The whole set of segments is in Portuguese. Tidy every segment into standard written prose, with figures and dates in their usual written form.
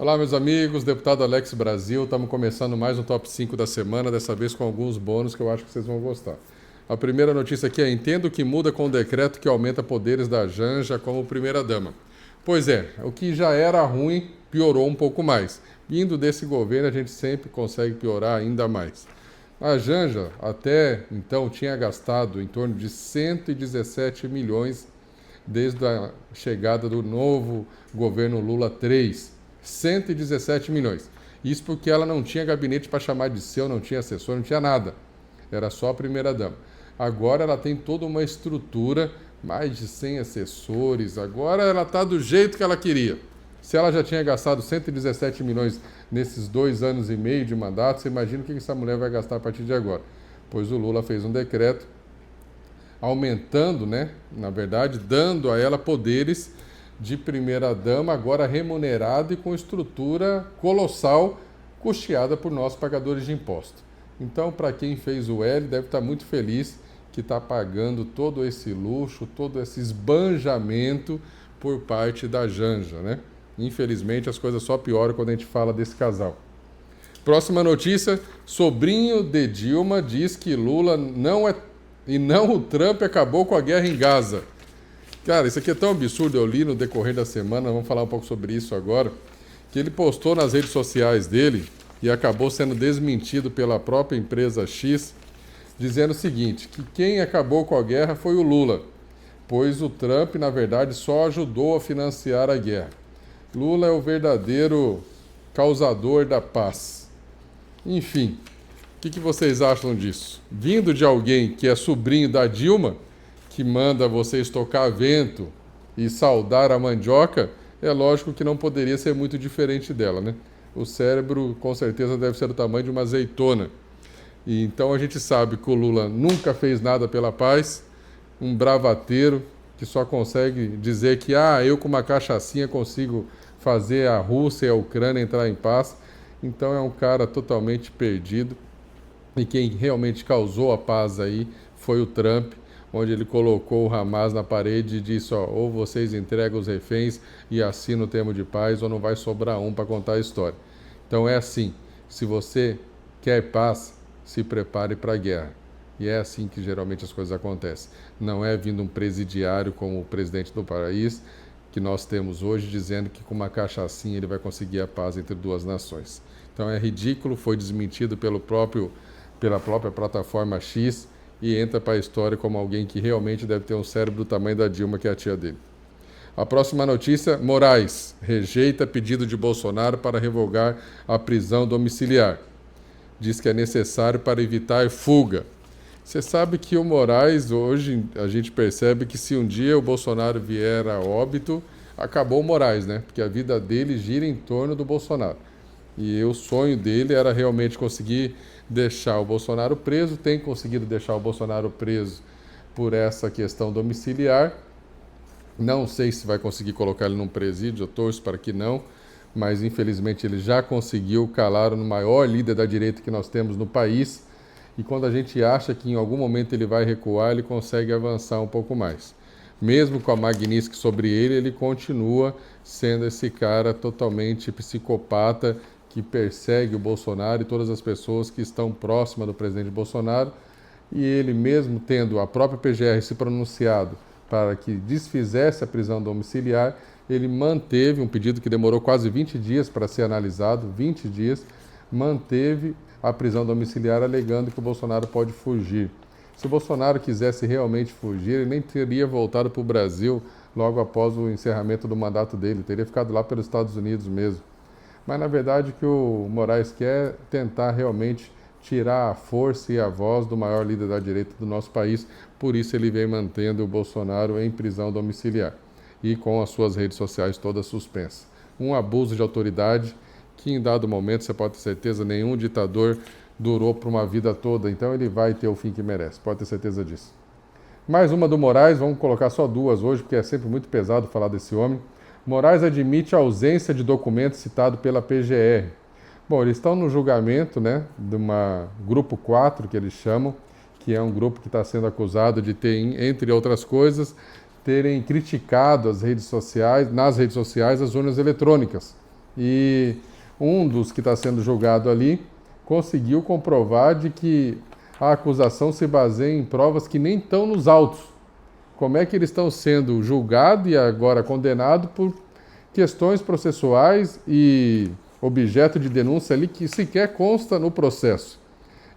Olá, meus amigos, deputado Alex Brasil. Estamos começando mais um Top 5 da semana, dessa vez com alguns bônus que eu acho que vocês vão gostar. A primeira notícia aqui é: entendo que muda com o decreto que aumenta poderes da Janja como primeira-dama. Pois é, o que já era ruim piorou um pouco mais. Vindo desse governo, a gente sempre consegue piorar ainda mais. A Janja, até então, tinha gastado em torno de 117 milhões desde a chegada do novo governo Lula 3. 117 milhões. Isso porque ela não tinha gabinete para chamar de seu, não tinha assessor, não tinha nada. Era só a primeira-dama. Agora ela tem toda uma estrutura, mais de 100 assessores. Agora ela está do jeito que ela queria. Se ela já tinha gastado 117 milhões nesses 2 anos e meio de mandato, você imagina o que essa mulher vai gastar a partir de agora. Pois o Lula fez um decreto aumentando, na verdade, dando a ela poderes de primeira-dama, agora remunerada e com estrutura colossal, custeada por nós pagadores de imposto. Então, para quem fez o L, deve estar muito feliz que está pagando todo esse luxo, todo esse esbanjamento por parte da Janja, Infelizmente, as coisas só pioram quando a gente fala desse casal. Próxima notícia: sobrinho de Dilma diz que Lula não o Trump acabou com a guerra em Gaza. Cara, isso aqui é tão absurdo, eu li no decorrer da semana, vamos falar um pouco sobre isso agora, que ele postou nas redes sociais dele e acabou sendo desmentido pela própria empresa X, dizendo o seguinte, que quem acabou com a guerra foi o Lula, pois o Trump, na verdade, só ajudou a financiar a guerra. Lula é o verdadeiro causador da paz. Enfim, o que vocês acham disso? Vindo de alguém que é sobrinho da Dilma, que manda você estocar vento e saudar a mandioca, é lógico que não poderia ser muito diferente dela, O cérebro, com certeza, deve ser do tamanho de uma azeitona. E então a gente sabe que o Lula nunca fez nada pela paz, um bravateiro que só consegue dizer que eu com uma cachaçinha consigo fazer a Rússia e a Ucrânia entrar em paz. Então é um cara totalmente perdido. E quem realmente causou a paz aí foi o Trump, onde ele colocou o Hamas na parede e disse, ou vocês entregam os reféns e assinam o termo de paz, ou não vai sobrar um para contar a história. Então é assim, se você quer paz, se prepare para a guerra. E é assim que geralmente as coisas acontecem. Não é vindo um presidiário como o presidente do país, que nós temos hoje, dizendo que com uma cachaçinha ele vai conseguir a paz entre duas nações. Então é ridículo, foi desmentido pela própria plataforma X, e entra para a história como alguém que realmente deve ter um cérebro do tamanho da Dilma, que é a tia dele. A próxima notícia: Moraes rejeita pedido de Bolsonaro para revogar a prisão domiciliar. Diz que é necessário para evitar fuga. Você sabe que o Moraes, hoje, a gente percebe que se um dia o Bolsonaro vier a óbito, acabou o Moraes, Porque a vida dele gira em torno do Bolsonaro. E o sonho dele era realmente conseguir deixar o Bolsonaro preso, tem conseguido deixar o Bolsonaro preso por essa questão domiciliar. Não sei se vai conseguir colocar ele num presídio, eu torço para que não, mas infelizmente ele já conseguiu calar no maior líder da direita que nós temos no país, e quando a gente acha que em algum momento ele vai recuar, ele consegue avançar um pouco mais. Mesmo com a Magnitsky sobre ele, ele continua sendo esse cara totalmente psicopata, que persegue o Bolsonaro e todas as pessoas que estão próximas do presidente Bolsonaro, e ele mesmo tendo a própria PGR se pronunciado para que desfizesse a prisão domiciliar, ele manteve um pedido que demorou quase 20 dias para ser analisado, 20 dias, manteve a prisão domiciliar alegando que o Bolsonaro pode fugir. Se o Bolsonaro quisesse realmente fugir, ele nem teria voltado para o Brasil logo após o encerramento do mandato dele, teria ficado lá pelos Estados Unidos mesmo. Mas, na verdade, o que o Moraes quer é tentar realmente tirar a força e a voz do maior líder da direita do nosso país. Por isso ele vem mantendo o Bolsonaro em prisão domiciliar e com as suas redes sociais todas suspensas. Um abuso de autoridade que, em dado momento, você pode ter certeza, nenhum ditador durou por uma vida toda. Então ele vai ter o fim que merece, pode ter certeza disso. Mais uma do Moraes, vamos colocar só duas hoje, porque é sempre muito pesado falar desse homem. Moraes admite a ausência de documento citado pela PGR. Bom, eles estão no julgamento, de uma grupo 4, que eles chamam, que é um grupo que está sendo acusado de ter, entre outras coisas, terem criticado nas redes sociais as urnas eletrônicas. E um dos que está sendo julgado ali conseguiu comprovar de que a acusação se baseia em provas que nem estão nos autos. Como é que eles estão sendo julgados e agora condenados por questões processuais e objeto de denúncia ali que sequer consta no processo.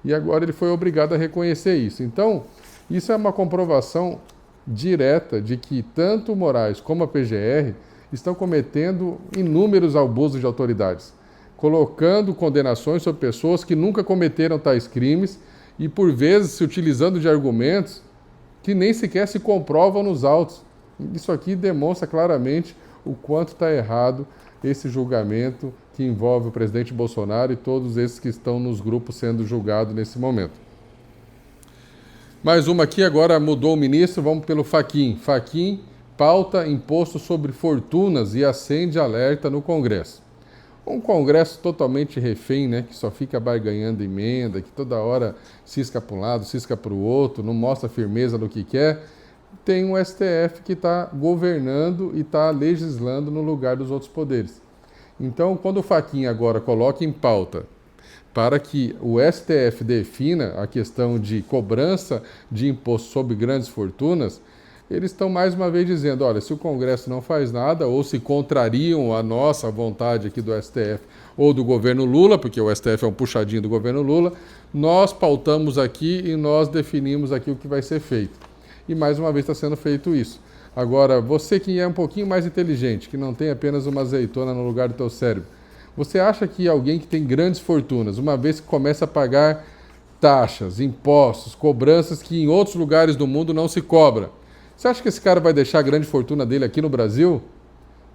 E agora ele foi obrigado a reconhecer isso. Então, isso é uma comprovação direta de que tanto o Moraes como a PGR estão cometendo inúmeros abusos de autoridades, colocando condenações sobre pessoas que nunca cometeram tais crimes e, por vezes, se utilizando de argumentos que nem sequer se comprovam nos autos. Isso aqui demonstra claramente o quanto está errado esse julgamento que envolve o presidente Bolsonaro e todos esses que estão nos grupos sendo julgados nesse momento. Mais uma aqui, agora mudou o ministro, vamos pelo Fachin. Fachin pauta imposto sobre fortunas e acende alerta no Congresso. Um Congresso totalmente refém, né, que só fica barganhando emenda, que toda hora cisca para um lado, cisca para o outro, não mostra firmeza no que quer. Tem um STF que está governando e está legislando no lugar dos outros poderes. Então, quando o Fachin agora coloca em pauta para que o STF defina a questão de cobrança de imposto sobre grandes fortunas, eles estão mais uma vez dizendo, olha, se o Congresso não faz nada, ou se contrariam a nossa vontade aqui do STF ou do governo Lula, porque o STF é um puxadinho do governo Lula, nós pautamos aqui e nós definimos aqui o que vai ser feito. E mais uma vez está sendo feito isso. Agora, você que é um pouquinho mais inteligente, que não tem apenas uma azeitona no lugar do teu cérebro, você acha que alguém que tem grandes fortunas, uma vez que começa a pagar taxas, impostos, cobranças que em outros lugares do mundo não se cobra, você acha que esse cara vai deixar a grande fortuna dele aqui no Brasil?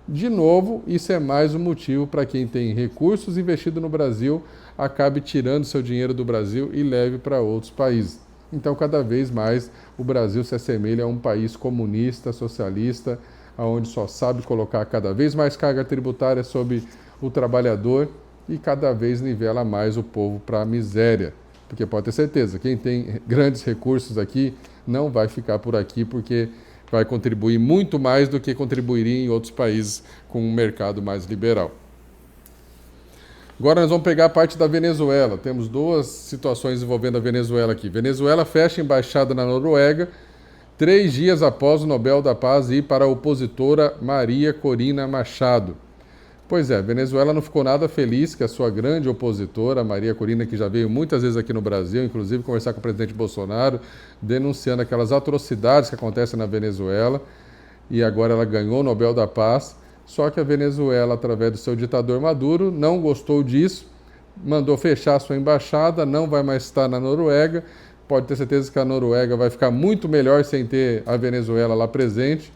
De novo, isso é mais um motivo para quem tem recursos investidos no Brasil acabe tirando seu dinheiro do Brasil e leve para outros países. Então, cada vez mais, o Brasil se assemelha a um país comunista, socialista, onde só sabe colocar cada vez mais carga tributária sobre o trabalhador e cada vez nivela mais o povo para a miséria. Porque pode ter certeza, quem tem grandes recursos aqui não vai ficar por aqui porque vai contribuir muito mais do que contribuiria em outros países com um mercado mais liberal. Agora nós vamos pegar a parte da Venezuela. Temos duas situações envolvendo a Venezuela aqui. Venezuela fecha embaixada na Noruega 3 dias após o Nobel da Paz ir para a opositora Maria Corina Machado. Pois é, a Venezuela não ficou nada feliz que a sua grande opositora, Maria Corina, que já veio muitas vezes aqui no Brasil, inclusive conversar com o presidente Bolsonaro, denunciando aquelas atrocidades que acontecem na Venezuela, e agora ela ganhou o Nobel da Paz. Só que a Venezuela, através do seu ditador Maduro, não gostou disso, mandou fechar sua embaixada, não vai mais estar na Noruega. Pode ter certeza que a Noruega vai ficar muito melhor sem ter a Venezuela lá presente.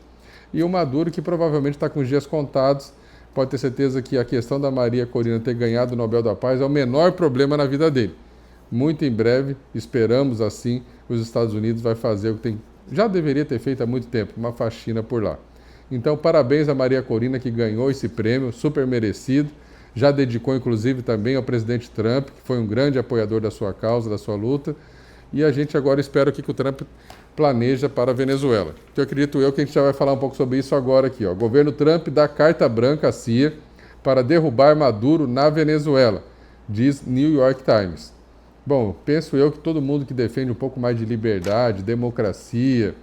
E o Maduro, que provavelmente está com os dias contados, pode ter certeza que a questão da Maria Corina ter ganhado o Nobel da Paz é o menor problema na vida dele. Muito em breve, esperamos assim, os Estados Unidos vai fazer o que já deveria ter feito há muito tempo, uma faxina por lá. Então, parabéns a Maria Corina, que ganhou esse prêmio, super merecido. Já dedicou, inclusive, também ao presidente Trump, que foi um grande apoiador da sua causa, da sua luta. E a gente agora espera o que o Trump planeja para a Venezuela. Então, acredito eu que a gente já vai falar um pouco sobre isso agora aqui. O governo Trump dá carta branca à CIA para derrubar Maduro na Venezuela, diz New York Times. Bom, penso eu que todo mundo que defende um pouco mais de liberdade, democracia,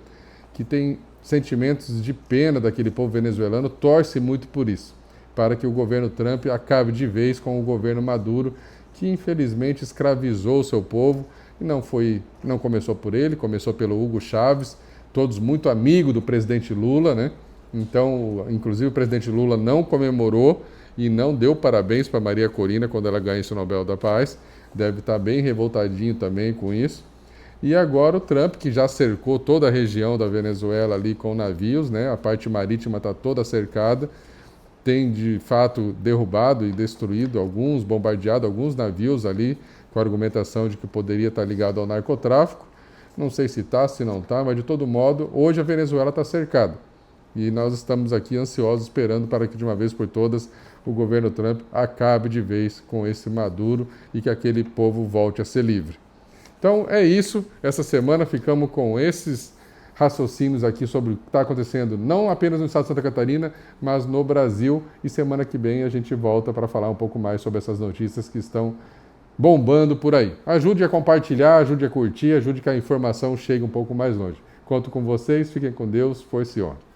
que tem sentimentos de pena daquele povo venezuelano, torce muito por isso, para que o governo Trump acabe de vez com o governo Maduro, que infelizmente escravizou o seu povo, e não começou por ele, começou pelo Hugo Chávez, todos muito amigos do presidente Lula, né? Então, inclusive o presidente Lula não comemorou e não deu parabéns para Maria Corina quando ela ganha esse Nobel da Paz, deve estar bem revoltadinho também com isso. E agora o Trump, que já cercou toda a região da Venezuela ali com navios, né? A parte marítima está toda cercada, tem de fato derrubado e destruído bombardeado alguns navios ali, com a argumentação de que poderia estar ligado ao narcotráfico. Não sei se está, se não está, mas de todo modo, hoje a Venezuela está cercada. E nós estamos aqui ansiosos, esperando para que de uma vez por todas o governo Trump acabe de vez com esse Maduro e que aquele povo volte a ser livre. Então é isso, essa semana ficamos com esses raciocínios aqui sobre o que está acontecendo, não apenas no estado de Santa Catarina, mas no Brasil. E semana que vem a gente volta para falar um pouco mais sobre essas notícias que estão bombando por aí. Ajude a compartilhar, ajude a curtir, ajude que a informação chegue um pouco mais longe. Conto com vocês, fiquem com Deus, força e honra.